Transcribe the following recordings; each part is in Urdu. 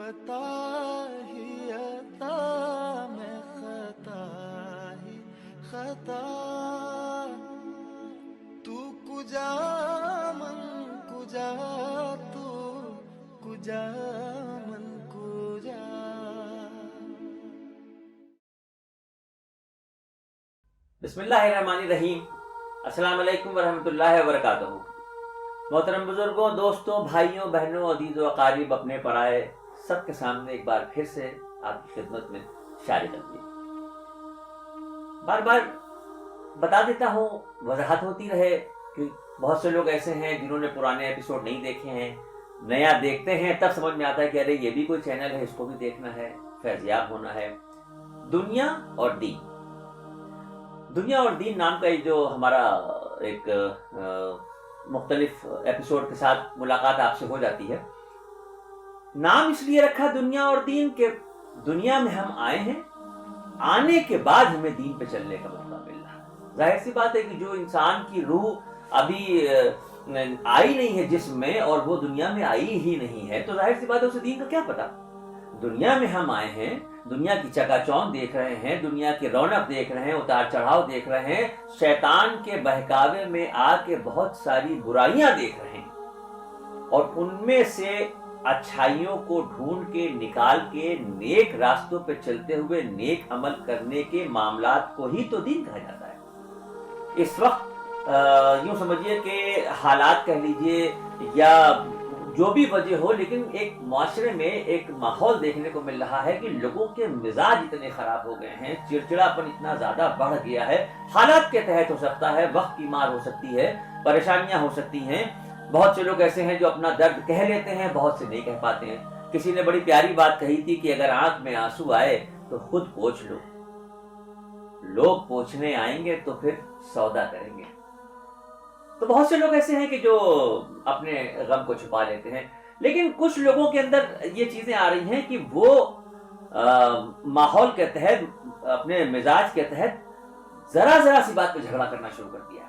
عطا ہی عطا میں خطا ہی خطا تو کجا من کجا تو کجا من کجا. بسم اللہ الرحمن الرحیم. السلام علیکم ورحمۃ اللہ وبرکاتہ. محترم بزرگوں، دوستوں، بھائیوں، بہنوں، عزیز و اقارب، اپنے پرائے سب کے سامنے ایک بار پھر سے آپ کی خدمت میں شارع تقدیم. بار بار بتا دیتا ہوں، وضاحت ہوتی رہے کہ بہت سے لوگ ایسے ہیں جنہوں نے پرانے ایپیسوڈ نہیں دیکھے ہیں، نیا دیکھتے ہیں تب سمجھ میں آتا ہے کہ ارے یہ بھی کوئی چینل ہے، اس کو بھی دیکھنا ہے، فیضیاب ہونا ہے. دنیا اور دین، دنیا اور دین نام کا جو ہمارا ایک مختلف ایپیسوڈ کے ساتھ ملاقات آپ سے ہو جاتی ہے. نام اس لیے رکھا دنیا اور دین کہ دنیا میں ہم آئے ہیں، آنے کے بعد ہمیں دین پہ چلنے کا موقع مل رہا ہے. ظاہر سی بات ہے کہ جو انسان کی روح ابھی آئی نہیں ہے جسم میں، اور وہ دنیا میں آئی ہی نہیں ہے، تو ظاہر سی بات ہے اسے دین کا کیا پتا. دنیا میں ہم آئے ہیں، دنیا کی چکا چوند دیکھ رہے ہیں، دنیا کی رونق دیکھ رہے ہیں، اتار چڑھاؤ دیکھ رہے ہیں، شیطان کے بہکاوے میں آ کے بہت ساری برائیاں دیکھ رہے ہیں، اور ان میں سے اچھائیوں کو ڈھونڈ کے نکال کے نیک راستوں پہ چلتے ہوئے نیک عمل کرنے کے معاملات کو ہی تو دین کہا جاتا ہے. اس وقت یوں سمجھیے کہ حالات کہہ لیجئے یا جو بھی وجہ ہو، لیکن ایک معاشرے میں ایک ماحول دیکھنے کو مل رہا ہے کہ لوگوں کے مزاج اتنے خراب ہو گئے ہیں، چڑچڑاپن اتنا زیادہ بڑھ گیا ہے. حالات کے تحت ہو سکتا ہے، وقت کی مار ہو سکتی ہے، پریشانیاں ہو سکتی ہیں. بہت سے لوگ ایسے ہیں جو اپنا درد کہہ لیتے ہیں، بہت سے نہیں کہہ پاتے ہیں. کسی نے بڑی پیاری بات کہی تھی کہ اگر آنکھ میں آنسو آئے تو خود پوچھ لو، لوگ پوچھنے آئیں گے تو پھر سودا کریں گے. تو بہت سے لوگ ایسے ہیں کہ جو اپنے غم کو چھپا لیتے ہیں، لیکن کچھ لوگوں کے اندر یہ چیزیں آ رہی ہیں کہ وہ ماحول کے تحت، اپنے مزاج کے تحت ذرا سی بات پہ جھگڑا کرنا شروع کر دیا.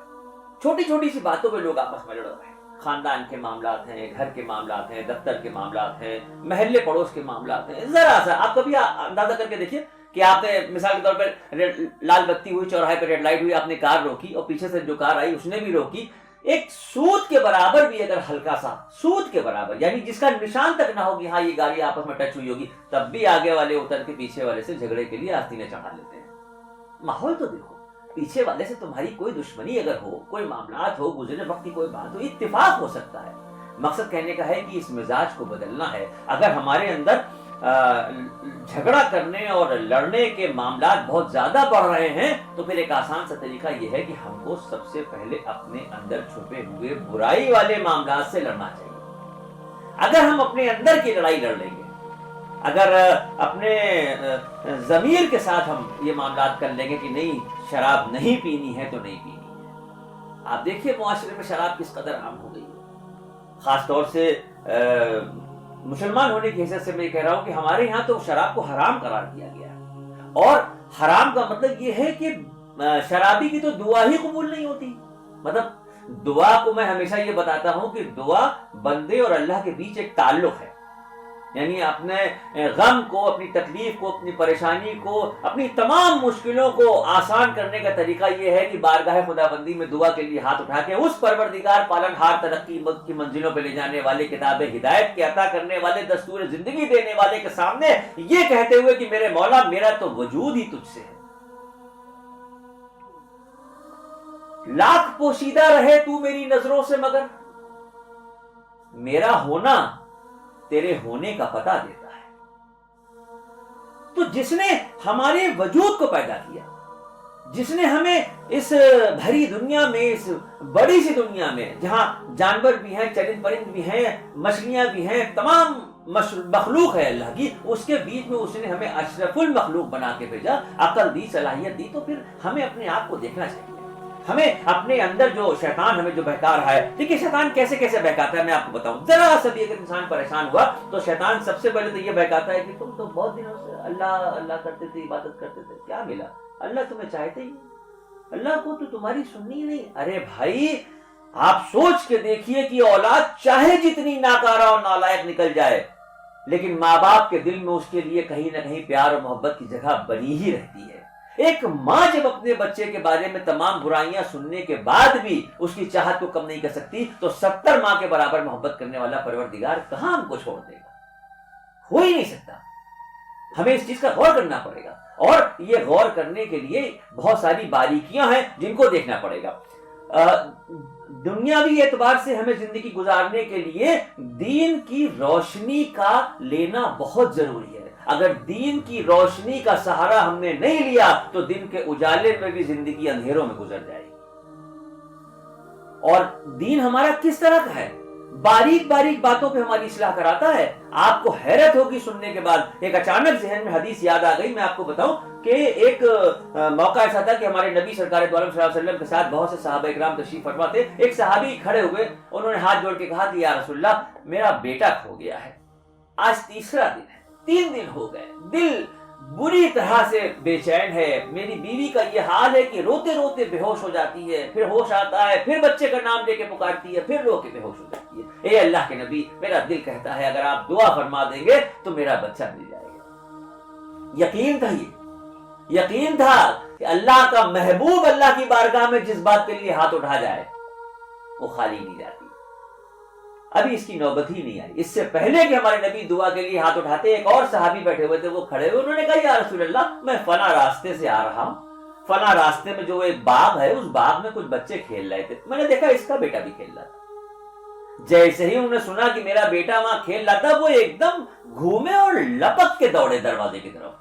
چھوٹی چھوٹی سی باتوں پہ لوگ آپس میں لڑ رہے ہیں. خاندان کے معاملات ہیں، گھر کے معاملات ہیں، دفتر کے معاملات ہیں، محلے پڑوس کے معاملات ہیں. ذرا سا آپ کبھی اندازہ کر کے دیکھیے کہ آپ نے مثال کے طور پہ لال بتی ہوئی، چوراہے پہ ریڈ لائٹ ہوئی، آپ نے کار روکی اور پیچھے سے جو کار آئی اس نے بھی روکی. ایک سود کے برابر بھی اگر ہلکا سا سود کے برابر، یعنی جس کا نشان تک نہ ہوگی ہاں یہ گاڑی آپس میں ٹچ ہوئی ہوگی، تب بھی آگے والے اتر کے پیچھے والے سے جھگڑے کے لیے آستینیں چڑھا لیتے ہیں. ماحول تو دیکھو، پیچھے والے سے تمہاری کوئی دشمنی اگر ہو، کوئی معاملات ہو، گزرے وقت کی کوئی بات ہو، اتفاق ہو سکتا ہے. مقصد کہنے کا ہے کہ اس مزاج کو بدلنا ہے. اگر ہمارے اندر جھگڑا کرنے اور لڑنے کے معاملات بہت زیادہ بڑھ رہے ہیں تو پھر ایک آسان سا طریقہ یہ ہے کہ ہم کو سب سے پہلے اپنے اندر چھپے ہوئے برائی والے معاملات سے لڑنا چاہیے. اگر ہم اپنے اندر کی لڑائی لڑ لیں گے، اگر اپنے ضمیر کے ساتھ ہم یہ معاملات کر لیں گے کہ نہیں شراب نہیں پینی ہے تو نہیں پینی ہے. آپ دیکھیے معاشرے میں شراب کس قدر عام ہو گئی ہے. خاص طور سے مسلمان ہونے کی حیثیت سے میں یہ کہہ رہا ہوں کہ ہمارے یہاں تو شراب کو حرام قرار دیا گیا ہے، اور حرام کا مطلب یہ ہے کہ شرابی کی تو دعا ہی قبول نہیں ہوتی. مطلب دعا کو میں ہمیشہ یہ بتاتا ہوں کہ دعا بندے اور اللہ کے بیچ ایک تعلق ہے. یعنی اپنے غم کو، اپنی تکلیف کو، اپنی پریشانی کو، اپنی تمام مشکلوں کو آسان کرنے کا طریقہ یہ ہے کہ بارگاہ خدا بندی میں دعا کے لیے ہاتھ اٹھا کے اس پروردگار پالن ہار ترقی کی منزلوں پہ لے جانے والے، کتاب ہدایت کے عطا کرنے والے، دستور زندگی دینے والے کے سامنے یہ کہتے ہوئے کہ میرے مولا میرا تو وجود ہی تجھ سے ہے. لاکھ پوشیدہ رہے تو میری نظروں سے مگر میرا ہونا تیرے ہونے کا پتہ دیتا ہے. تو جس نے ہمارے وجود کو پیدا کیا، جس نے ہمیں اس بھری دنیا میں، اس بڑی سی دنیا میں جہاں جانور بھی ہیں، چرند پرند بھی ہیں، مچھلیاں بھی ہیں، تمام مخلوق ہے اللہ کی، اس کے بیچ میں اس نے ہمیں اشرف المخلوق بنا کے بھیجا، عقل دی، صلاحیت دی. تو پھر ہمیں اپنے آپ کو دیکھنا چاہیے. ہمیں اپنے اندر جو شیطان ہمیں جو بہکا رہا ہے، دیکھیے شیطان کیسے کیسے بہکاتا ہے میں آپ کو بتاؤں. ذرا سا بھی اگر انسان پریشان ہوا تو شیطان سب سے پہلے تو یہ بہکاتا ہے کہ تم تو بہت دنوں سے اللہ اللہ کرتے تھے، عبادت کرتے تھے، کیا ملا؟ اللہ تمہیں چاہتے ہی، اللہ کو تو تمہاری سننی نہیں. ارے بھائی آپ سوچ کے دیکھیے کہ اولاد چاہے جتنی ناکارہ اور نالائق نکل جائے، لیکن ماں باپ کے دل میں اس کے لیے کہیں نہ کہیں پیار اور محبت کی جگہ بنی ہی رہتی ہے۔ ایک ماں جب اپنے بچے کے بارے میں تمام برائیاں سننے کے بعد بھی اس کی چاہت کو کم نہیں کر سکتی، تو 70 ماں کے برابر محبت کرنے والا پروردگار کہاں ہم کو چھوڑ دے گا؟ ہو ہی نہیں سکتا۔ ہمیں اس چیز کا غور کرنا پڑے گا، اور یہ غور کرنے کے لیے بہت ساری باریکیاں ہیں جن کو دیکھنا پڑے گا۔ دنیاوی اعتبار سے ہمیں زندگی گزارنے کے لیے دین کی روشنی کا لینا بہت ضروری ہے۔ اگر دین کی روشنی کا سہارا ہم نے نہیں لیا تو دن کے اجالے میں بھی زندگی اندھیروں میں گزر جائے گی۔ اور دین ہمارا کس طرح کا ہے؟ باریک باریک باتوں پہ ہماری اصلاح کراتا ہے۔ آپ کو حیرت ہوگی سننے کے بعد، ایک اچانک ذہن میں حدیث یاد آ گئی، میں آپ کو بتاؤں کہ ایک موقع ایسا تھا کہ ہمارے نبی سرکار دو عالم صلی اللہ علیہ وسلم کے ساتھ بہت سے صحابہ اکرام تشریف فرما تھے۔ ایک صحابی کھڑے ہوئے، انہوں نے ہاتھ جوڑ کے کہا کہ یا رسول اللہ، میرا بیٹا کھو گیا ہے، آج تیسرا دن ہے، 3 دن ہو گئے، دل بری طرح سے بے چین ہے، میری بیوی کا یہ حال ہے کہ روتے روتے بے ہوش ہو جاتی ہے، پھر ہوش آتا ہے، پھر بچے کا نام لے کے پکارتی ہے، پھر رو کے بے ہوش ہو جاتی ہے۔ اے اللہ کے نبی، میرا دل کہتا ہے اگر آپ دعا فرما دیں گے تو میرا بچہ مل جائے گا۔ یقین تھا کہ اللہ کا محبوب اللہ کی بارگاہ میں جس بات کے لیے ہاتھ اٹھا جائے وہ خالی نہیں جاتی۔ ابھی اس کی نوبت ہی نہیں آئی، اس سے پہلے کہ ہمارے نبی دعا کے لیے ہاتھ اٹھاتے، ایک اور صحابی بیٹھے ہوئے تھے، وہ کھڑے ہوئے، انہوں نے کہا یا رسول اللہ، میں فلاں راستے سے آ رہا ہوں، فلاں راستے میں جو ایک باغ ہے، اس باغ میں کچھ بچے کھیل رہے تھے، میں نے دیکھا اس کا بیٹا بھی کھیل رہا تھا۔ جیسے ہی انہوں نے سنا کہ میرا بیٹا وہاں کھیل رہا تھا، وہ ایک دم گھومے اور لپک کے دوڑے دروازے کی طرف۔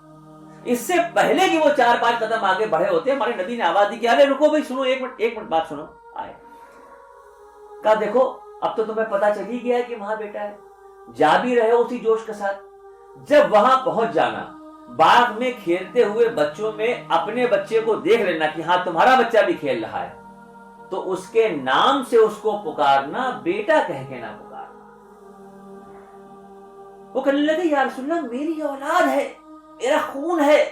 اس سے پہلے کہ وہ 4-5 قدم آگے بڑھے ہوتے، ہمارے نبی نے آواز دی کہ ارے رکو بھائی، سنو، ایک منٹ بات سنو۔ آئے، کہا دیکھو اب تو تمہیں پتا چل ہی گیا ہے کہ وہاں بیٹا ہے، جا بھی رہے ہو اسی جوش کے ساتھ، جب وہاں پہنچ جانا، باغ میں کھیلتے ہوئے بچوں میں اپنے بچے کو دیکھ لینا کہ ہاں تمہارا بچہ بھی کھیل رہا ہے، تو اس کے نام سے اس کو پکارنا، بیٹا کہہ کے نہ پکارنا۔ وہ کہنے لگے یا رسول اللہ، میری اولاد ہے، میرا خون ہے،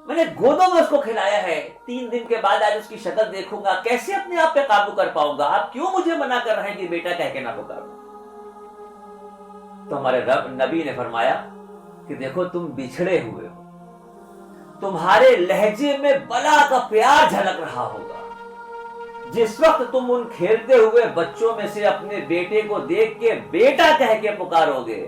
میں نے گودوں میں اس کو کھلایا ہے، 3 دن کے بعد آج اس کی شکل دیکھوں گا، کیسے اپنے آپ پہ قابو کر پاؤں گا؟ آپ کیوں مجھے منع کر رہے ہیں کہ بیٹا کہہ کے نہ پکارو؟ تو ہمارے رب نبی نے فرمایا کہ دیکھو تم بچھڑے ہوئے ہو، تمہارے لہجے میں بلا کا پیار جھلک رہا ہوگا، جس وقت تم ان کھیلتے ہوئے بچوں میں سے اپنے بیٹے کو دیکھ کے بیٹا کہہ کے پکارو گے،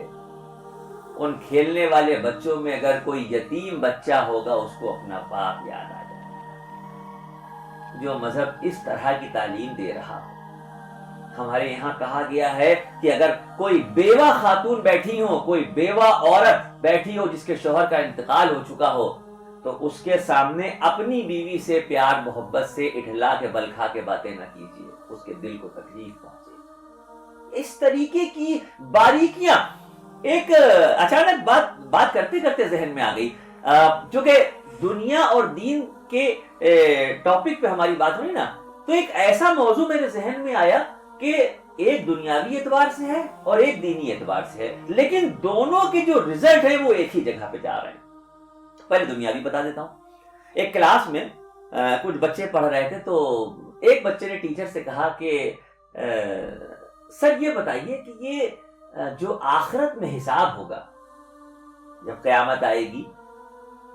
ان کھیلنے والے بچوں میں اگر کوئی یتیم بچہ ہوگا اس کو اپنا باپ یاد آ جائے گا۔ جو مذہب اس طرح کی تعلیم دے رہا ہو، ہمارے یہاں کہا گیا ہے کہ اگر کوئی بیوہ خاتون بیٹھی ہو، کوئی بیوہ عورت بیٹھی ہو جس کے شوہر کا انتقال ہو چکا ہو، تو اس کے سامنے اپنی بیوی سے پیار محبت سے اٹھلا کے بل کھا کے باتیں نہ کیجیے، اس کے دل کو تکلیف پہنچے۔ اس طریقے کی باریکیاں ایک اچانک بات کرتے کرتے ذہن میں آ گئی، چونکہ دنیا اور دین کے ٹاپک پہ ہماری بات ہوئی نا، تو ایک ایسا موضوع میرے ذہن میں آیا کہ ایک دنیاوی اعتبار سے ہے اور ایک دینی اعتبار سے ہے، لیکن دونوں کے جو رزلٹ ہیں وہ ایک ہی جگہ پہ جا رہے ہیں۔ پہلے دنیاوی بتا دیتا ہوں۔ ایک کلاس میں کچھ بچے پڑھ رہے تھے، تو ایک بچے نے ٹیچر سے کہا کہ سر یہ بتائیے کہ یہ جو آخرت میں حساب ہوگا، جب قیامت آئے گی،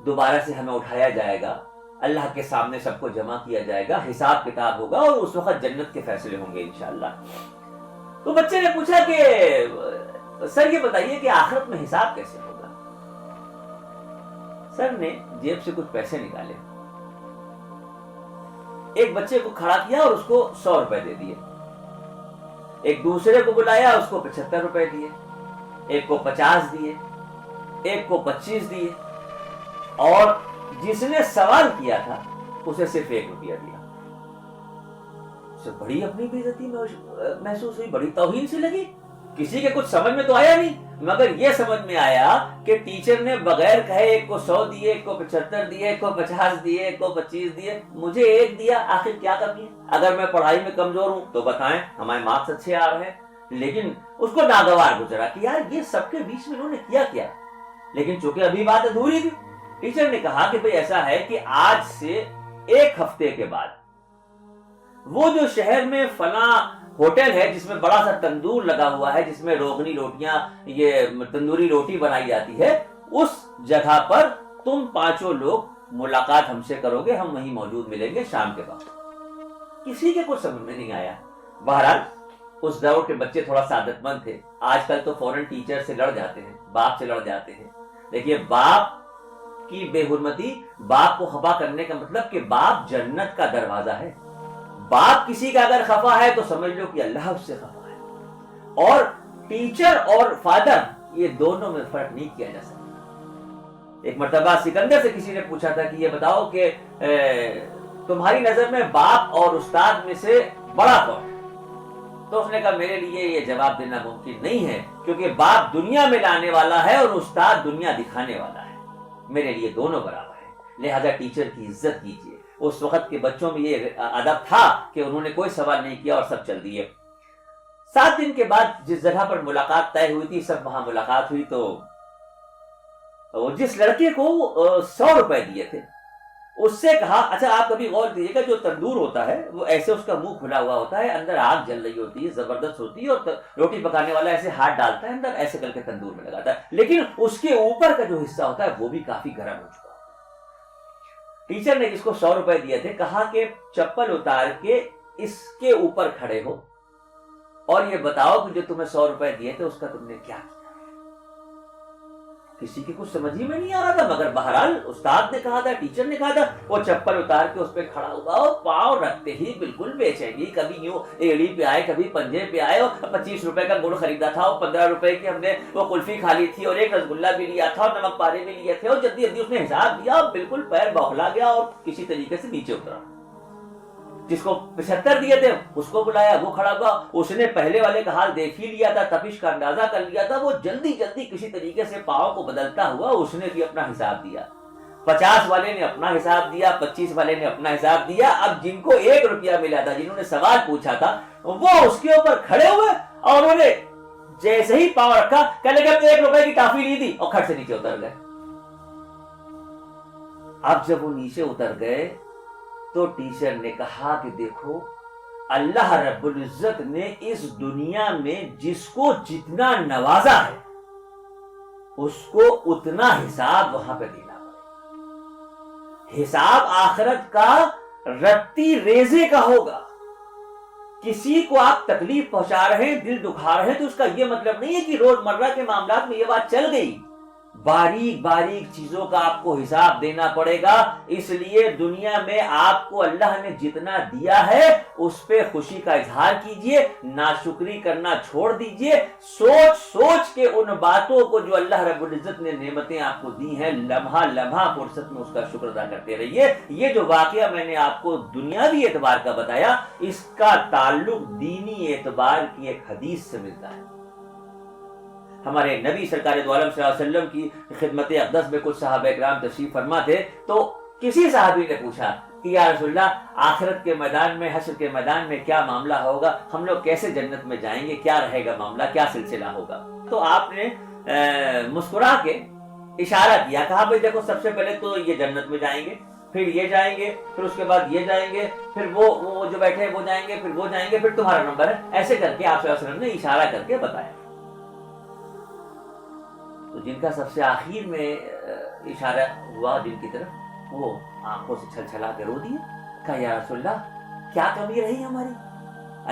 دوبارہ سے ہمیں اٹھایا جائے گا، اللہ کے سامنے سب کو جمع کیا جائے گا، حساب کتاب ہوگا اور اس وقت جنت کے فیصلے ہوں گے انشاءاللہ۔ تو بچے نے پوچھا کہ سر یہ بتائیے کہ آخرت میں حساب کیسے ہوگا؟ سر نے جیب سے کچھ پیسے نکالے، ایک بچے کو کھڑا کیا اور اس کو 100 روپے دے دیے، ایک دوسرے کو بلایا، اس کو 75 روپے دیے، ایک کو 50 دیے، ایک کو 25 دیے، اور جس نے سوال کیا تھا اسے صرف 1 روپیہ دیا۔ اسے بڑی اپنی بے عزتی محسوس ہوئی، بڑی توہین سی لگی۔ کسی کے کچھ سمجھ میں تو آیا نہیں، مگر یہ سمجھ میں آیا کہ ٹیچر نے بغیر کہے ایک کو 100 دیے، ایک کو 75 دیے، ایک کو 50 دیے، ایک کو 25 دیے، مجھے 1 دیا، آخر کیا کرنی ہے؟ اگر میں پڑھائی میں کمزور ہوں تو بتائیں، ہمارے مارکس اچھے آ رہے ہیں، لیکن اس کو ناگوار گزرا کہ یار یہ سب کے بیچ میں انہوں نے کیا۔ لیکن چونکہ ابھی بات ادھوری تھی، ٹیچر نے کہا کہ بھئی ایسا ہے کہ آج سے 1 ہفتے کے بعد وہ جو شہر میں فلاں ہوٹل ہے جس میں بڑا سا تندور لگا ہوا ہے، جس میں روغنی روٹیاں، یہ تندوری روٹی بنائی جاتی ہے، اس جگہ پر تم پانچوں لوگ ملاقات ہم سے کرو گے، ہم وہیں موجود ملیں گے شام کے وقت۔ کسی کے کچھ سمجھ میں نہیں آیا۔ بہرحال اس دور کے بچے تھوڑا سعادت مند تھے، آج کل تو فوراً ٹیچر سے لڑ جاتے ہیں، باپ سے لڑ جاتے ہیں۔ دیکھیے باپ کی بے حرمتی، باپ کو خفا کرنے کا مطلب کہ باپ جنت کا دروازہ ہے۔ باپ کسی کا اگر خفا ہے تو سمجھ لو کہ اللہ اس سے خفا ہے۔ اور ٹیچر اور فادر، یہ دونوں میں فرق نہیں کیا جا سکتا۔ ایک مرتبہ سکندر سے کسی نے پوچھا تھا کہ یہ بتاؤ کہ تمہاری نظر میں باپ اور استاد میں سے بڑا کون ہے؟ تو اس نے کہا میرے لیے یہ جواب دینا ممکن نہیں ہے، کیونکہ باپ دنیا میں لانے والا ہے اور استاد دنیا دکھانے والا ہے، میرے لیے دونوں برابر ہیں، لہذا ٹیچر کی عزت کیجیے۔ اس وقت کے بچوں میں یہ ادب تھا کہ انہوں نے کوئی سوال نہیں کیا اور سب چل دیے۔ 7 دن کے بعد جس جگہ پر ملاقات طے ہوئی تھی، سب وہاں ملاقات ہوئی، تو جس لڑکے کو 100 روپے دیے تھے اس سے کہا اچھا آپ کبھی غور کیجیے گا، جو تندور ہوتا ہے وہ ایسے اس کا منہ کھلا ہوا ہوتا ہے، اندر آگ جل رہی ہوتی ہے، زبردست ہوتی ہے، اور روٹی پکانے والا ایسے ہاتھ ڈالتا ہے اندر، ایسے کر کے تندور میں لگاتا ہے، لیکن اس کے اوپر کا جو حصہ ہوتا ہے وہ بھی کافی گرم ہو چکا ہے۔ ٹیچر نے جس کو 100 روپے دیے تھے کہا کہ چپل اتار کے اس کے اوپر کھڑے ہو اور یہ بتاؤ کہ جو تمہیں 100 روپے دیے تھے اس کا تم نے کیا کیا۔ کسی کی کچھ سمجھ ہی میں نہیں آ رہا تھا، مگر بہرحال استاد نے کہا تھا، ٹیچر نے کہا تھا، وہ چپل اتار کے اس پہ کھڑا ہوا اور پاؤں رکھتے ہی بالکل بے چینی، کبھی یوں ایڑی پہ آئے کبھی پنجے پہ آئے، اور 25 روپے کا گڑ خریدا تھا اور 15 روپے کی ہم نے وہ کلفی کھا لی تھی اور ایک رسگلہ بھی لیا تھا اور نمک پارے بھی لیے تھے، اور جلدی جلدی اس نے حساب دیا اور بالکل پیر بوکھلا گیا اور کسی طریقے سے نیچے اترا۔ جس کو 75 دیے تھے اس کو بلایا، وہ کھڑا ہوا، اس نے پہلے والے کا حال دیکھ ہی لیا تھا، تپش کا اندازہ کر لیا تھا، وہ جلدی جلدی کسی طریقے سے پاؤں کو بدلتا ہوا اس نے بھی اپنا حساب دیا۔ 50 والے نے اپنا حساب دیا، 25 والے نے اپنا حساب دیا۔ اب جن کو 1 روپیہ ملا تھا، جنہوں نے سوال پوچھا تھا، وہ اس کے اوپر کھڑے ہوئے اور انہوں نے جیسے ہی پاؤں رکھا کہنے لگے 1 روپے کی ٹافی لی تھی، اور کھٹ سے نیچے اتر گئے۔ اب جب وہ نیچے اتر گئے تو ٹیچر نے کہا کہ دیکھو اللہ رب العزت نے اس دنیا میں جس کو جتنا نوازا ہے اس کو اتنا حساب وہاں پہ دینا پڑے۔ حساب آخرت کا رتی ریزے کا ہوگا۔ کسی کو آپ تکلیف پہنچا رہے ہیں، دل دکھا رہے ہیں، تو اس کا یہ مطلب نہیں ہے کہ روزمرہ کے معاملات میں یہ بات چل گئی۔ باریک باریک چیزوں کا آپ کو حساب دینا پڑے گا۔ اس لیے دنیا میں آپ کو اللہ نے جتنا دیا ہے اس پہ خوشی کا اظہار کیجئے، ناشکری کرنا چھوڑ دیجئے، سوچ سوچ کے ان باتوں کو جو اللہ رب العزت نے نعمتیں آپ کو دی ہیں لمحہ لمحہ فرصت میں اس کا شکر ادا کرتے رہیے۔ یہ جو واقعہ میں نے آپ کو دنیاوی اعتبار کا بتایا، اس کا تعلق دینی اعتبار کی ایک حدیث سے ملتا ہے۔ ہمارے نبی سرکار دو عالم صلی اللہ علیہ وسلم کی خدمت اقدس میں کچھ صحابہ اکرام تشریف فرما تھے، تو کسی صحابی نے پوچھا کہ یا رسول اللہ آخرت کے میدان میں، حشر کے میدان میں کیا معاملہ ہوگا، ہم لوگ کیسے جنت میں جائیں گے، کیا رہے گا معاملہ، کیا سلسلہ ہوگا؟ تو آپ نے مسکرا کے اشارہ کیا، کہا بھائی دیکھو سب سے پہلے تو یہ جنت میں جائیں گے، پھر یہ جائیں گے، پھر اس کے بعد یہ جائیں گے، پھر وہ جو بیٹھے وہ جائیں گے، پھر وہ جائیں گے، پھر تمہارا نمبر ہے، ایسے کر کے آپ صلی اللہ علیہ وسلم نے اشارہ کر کے بتایا۔ تو جن کا سب سے آخر میں اشارہ ہوا جن کی طرف، وہ آنکھوں سے چھل چھلا کے رو دیے، کہا یا رسول اللہ کیا کمی رہی ہماری؟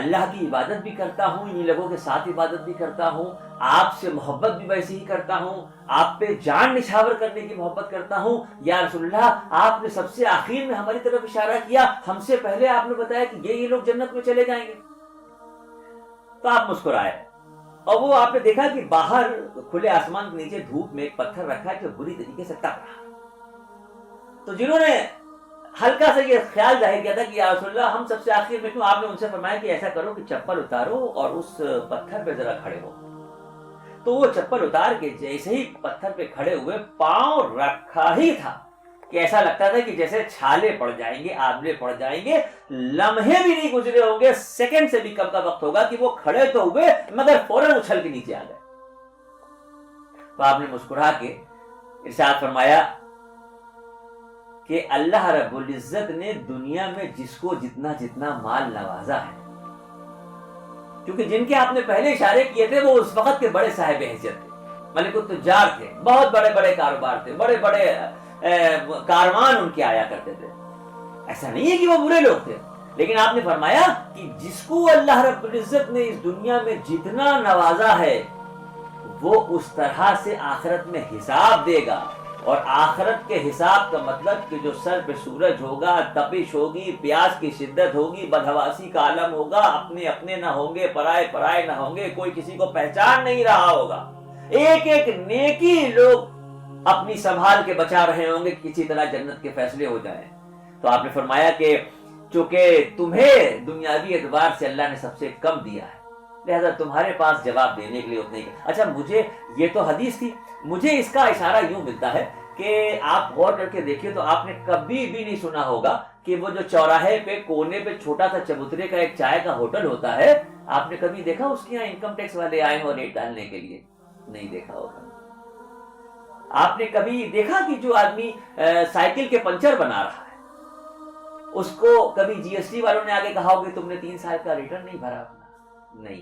اللہ کی عبادت بھی کرتا ہوں، انہی لوگوں کے ساتھ عبادت بھی کرتا ہوں، آپ سے محبت بھی ویسے ہی کرتا ہوں، آپ پہ جان نچھاور کرنے کی محبت کرتا ہوں، یا رسول اللہ آپ نے سب سے آخر میں ہماری طرف اشارہ کیا، ہم سے پہلے آپ نے بتایا کہ یہ لوگ جنت میں چلے جائیں گے۔ تو آپ مسکرائے، اور وہ آپ نے دیکھا کہ باہر کھلے آسمان کے نیچے دھوپ میں ایک پتھر رکھا ہے جو بری طریقے سے تپ رہا۔ تو جنہوں نے ہلکا سا یہ خیال ظاہر کیا تھا کہ یا رسول اللہ ہم سب سے آخر میں کیوں، آپ نے ان سے فرمایا کہ ایسا کرو کہ چپل اتارو اور اس پتھر پہ ذرا کھڑے ہو۔ تو وہ چپل اتار کے جیسے ہی پتھر پہ کھڑے ہوئے، پاؤں رکھا ہی تھا کہ ایسا لگتا تھا کہ جیسے چھالے پڑ جائیں گے، آبلے پڑ جائیں گے، لمحے بھی نہیں گزرے ہوں گے، سیکنڈ سے بھی کم کا وقت ہوگا کہ وہ کھڑے تو ہوئے مگر فوراً اچھل کے نیچے آ گئے۔ تو آپ نے مسکرا کے ارشاد فرمایا کہ اللہ رب العزت نے دنیا میں جس کو جتنا جتنا مال نوازا ہے کیونکہ جن کے آپ نے پہلے اشارے کیے تھے وہ اس وقت کے بڑے صاحب حیثیت تھے، ملک التجار تھے، بہت بڑے بڑے کاروبار تھے، بڑے بڑے کاروان ان کے آیا کرتے تھے. ایسا نہیں ہے کہ وہ برے لوگ تھے، لیکن آپ نے فرمایا کہ جس کو اللہ رب العزت نے اس دنیا میں جتنا نوازا ہے وہ اس طرح سے آخرت میں حساب دے گا. اور آخرت کے حساب کا مطلب کہ جو سر پہ سورج ہوگا، تپش ہوگی، پیاس کی شدت ہوگی، بدحواسی کا عالم ہوگا، اپنے اپنے نہ ہوں گے، پرائے پرائے نہ ہوں گے، کوئی کسی کو پہچان نہیں رہا ہوگا، ایک ایک نیکی لوگ اپنی سنبھال کے بچا رہے ہوں گے کسی طرح جنت کے فیصلے ہو جائیں. تو آپ نے فرمایا کہ چونکہ تمہیں دنیاوی اعتبار سے اللہ نے سب سے کم دیا ہے، لہذا تمہارے پاس جواب دینے کے لیے اتنے ہی. اچھا، مجھے یہ تو حدیث تھی، مجھے اس کا اشارہ یوں ملتا ہے کہ آپ غور کر کے دیکھیے تو آپ نے کبھی بھی نہیں سنا ہوگا کہ وہ جو چوراہے پہ کونے پہ چھوٹا سا چبوترے کا ایک چائے کا ہوٹل ہوتا ہے، آپ نے کبھی دیکھا اس کے یہاں انکم ٹیکس والے آئے ہو ریٹ ڈالنے کے لیے؟ نہیں دیکھا ہوگا. آپ نے کبھی دیکھا کہ جو آدمی سائیکل کے پنچر بنا رہا ہے اس کو کبھی جی ایس ٹی والوں نے آگے کہا ہو کہ تم نے 3 سال کا ریٹرن نہیں بھرا اپنا؟ نہیں.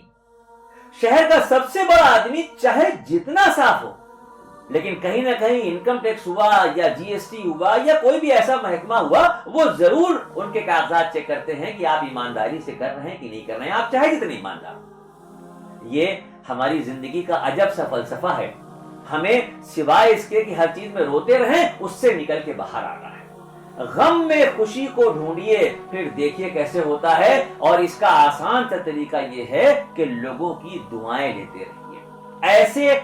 شہر کا سب سے بڑا آدمی چاہے جتنا صاف ہو لیکن کہیں نہ کہیں انکم ٹیکس ہوا یا جی ایس ٹی ہوا یا کوئی بھی ایسا محکمہ ہوا، وہ ضرور ان کے کاغذات چیک کرتے ہیں کہ آپ ایمانداری سے کر رہے ہیں کہ نہیں کر رہے ہیں، آپ چاہے جتنے ایماندار. یہ ہماری زندگی کا عجب سا فلسفہ ہے. ہمیں سوائے اس کے کہ ہر چیز میں روتے رہیں، اس سے نکل کے باہر آنا ہے. غم میں خوشی کو ڈھونڈیے، پھر دیکھیے کیسے ہوتا ہے. اور اس کا آسان سا طریقہ یہ ہے کہ لوگوں کی دعائیں لیتے رہیے، ایسے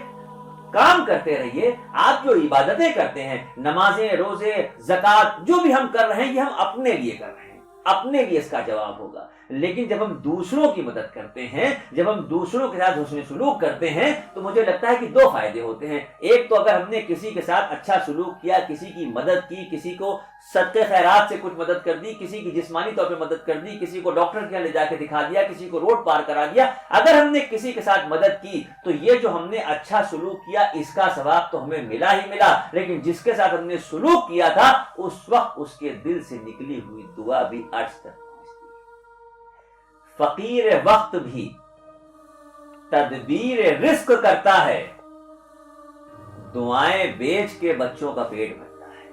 کام کرتے رہیے. آپ جو عبادتیں کرتے ہیں، نمازیں، روزے، زکوٰۃ، جو بھی ہم کر رہے ہیں یہ ہم اپنے لیے کر رہے ہیں، اپنے لیے اس کا جواب ہوگا. لیکن جب ہم دوسروں کی مدد کرتے ہیں، جب ہم دوسروں کے ساتھ حسن سلوک کرتے ہیں، تو مجھے لگتا ہے کہ 2 فائدے ہوتے ہیں. ایک تو اگر ہم نے کسی کے ساتھ اچھا سلوک کیا، کسی کی مدد کی، کسی کو صدقے خیرات سے کچھ مدد کر دی، کسی کی جسمانی طور پہ مدد کر دی، کسی کو ڈاکٹر کے یہاں لے جا کے دکھا دیا، کسی کو روڈ پار کرا دیا، اگر ہم نے کسی کے ساتھ مدد کی تو یہ جو ہم نے اچھا سلوک کیا اس کا ثواب تو ہمیں ملا ہی ملا، لیکن جس کے ساتھ ہم نے سلوک کیا تھا اس وقت اس کے دل سے نکلی ہوئی دعا بھی عرش تک. فقیر وقت بھی تدبیر رزق کرتا ہے، دعائیں بیچ کے بچوں کا پیٹ بھرتا ہے.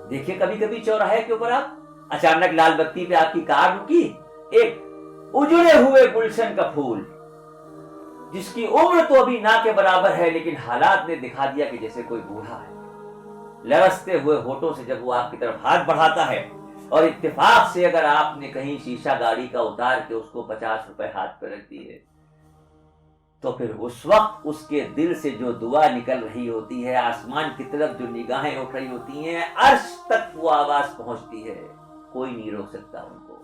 دیکھیے کبھی کبھی چوراہے کے اوپر آپ اچانک لال بتی پہ آپ کی کار رکی، ایک اجڑے ہوئے گلشن کا پھول جس کی عمر تو ابھی نہ کے برابر ہے لیکن حالات نے دکھا دیا کہ جیسے کوئی بوڑھا ہے، لرزتے ہوئے ہونٹوں سے جب وہ آپ کی طرف ہاتھ بڑھاتا ہے اور اتفاق سے اگر آپ نے کہیں شیشہ گاڑی کا اتار کے اس کو 50 روپے ہاتھ پہ رکھ دی ہے تو پھر اس وقت اس کے دل سے جو دعا نکل رہی ہوتی ہے، آسمان کی طرف جو نگاہیں اٹھ رہی ہوتی ہیں، عرش تک وہ آواز پہنچتی ہے، کوئی نہیں روک سکتا ان کو.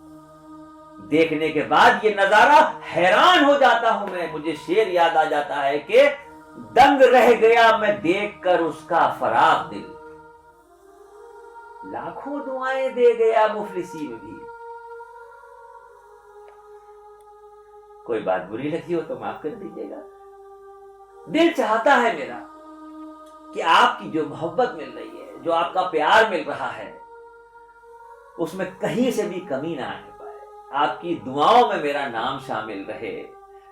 دیکھنے کے بعد یہ نظارہ حیران ہو جاتا ہوں میں. مجھے شعر یاد آ جاتا ہے کہ دنگ رہ گیا میں دیکھ کر اس کا فراغ دل، لاکھوں دعائیں دے گیا مفلسی میں بھی. کوئی بات بری لگی ہو تو معاف کر دیجیے گا. دل چاہتا ہے میرا کہ آپ کی جو محبت مل رہی ہے، جو آپ کا پیار مل رہا ہے، اس میں کہیں سے بھی کمی نہ آنے پائے. آپ کی دعاؤں میں میرا نام شامل رہے.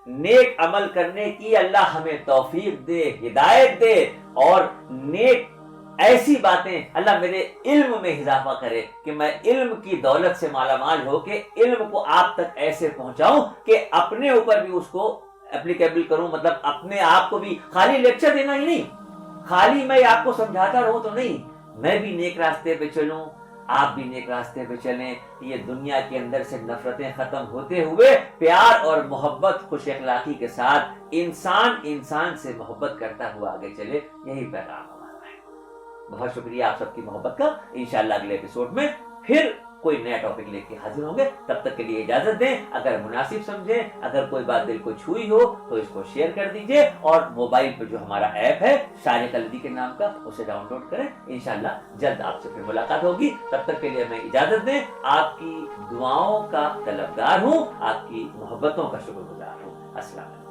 نیک عمل کرنے کی اللہ ہمیں توفیق دے، ہدایت دے، اور نیک ایسی باتیں اللہ میرے علم میں اضافہ کرے کہ میں علم کی دولت سے مالا مال ہو کے علم کو آپ تک ایسے پہنچاؤں کہ اپنے اوپر بھی اس کو اپلیکیبل کروں. مطلب اپنے آپ کو بھی خالی لیکچر دینا ہی نہیں، خالی میں آپ کو سمجھاتا رہوں تو نہیں، میں بھی نیک راستے پہ چلوں، آپ بھی نیک راستے پہ چلیں. یہ دنیا کے اندر سے نفرتیں ختم ہوتے ہوئے پیار اور محبت، خوش اخلاقی کے ساتھ انسان سے محبت کرتا ہوا آگے چلے. یہی پیغام ہمارا ہے. بہت شکریہ آپ سب کی محبت کا. انشاءاللہ اگلے ایپیسوڈ میں پھر کوئی نیا ٹاپک لے کے حاضر ہوں گے. تب تک کے لیے اجازت دیں. اگر مناسب سمجھیں، اگر کوئی بات دل کو چھوئی ہو تو اس کو شیئر کر دیجئے، اور موبائل پہ جو ہمارا ایپ ہے شارق الدی کے نام کا، اسے ڈاؤن لوڈ کریں. انشاءاللہ جلد آپ سے پھر ملاقات ہوگی. تب تک کے لیے میں اجازت دیں. آپ کی دعاؤں کا طلبگار ہوں، آپ کی محبتوں کا شکر گزار ہوں. السلام علیکم.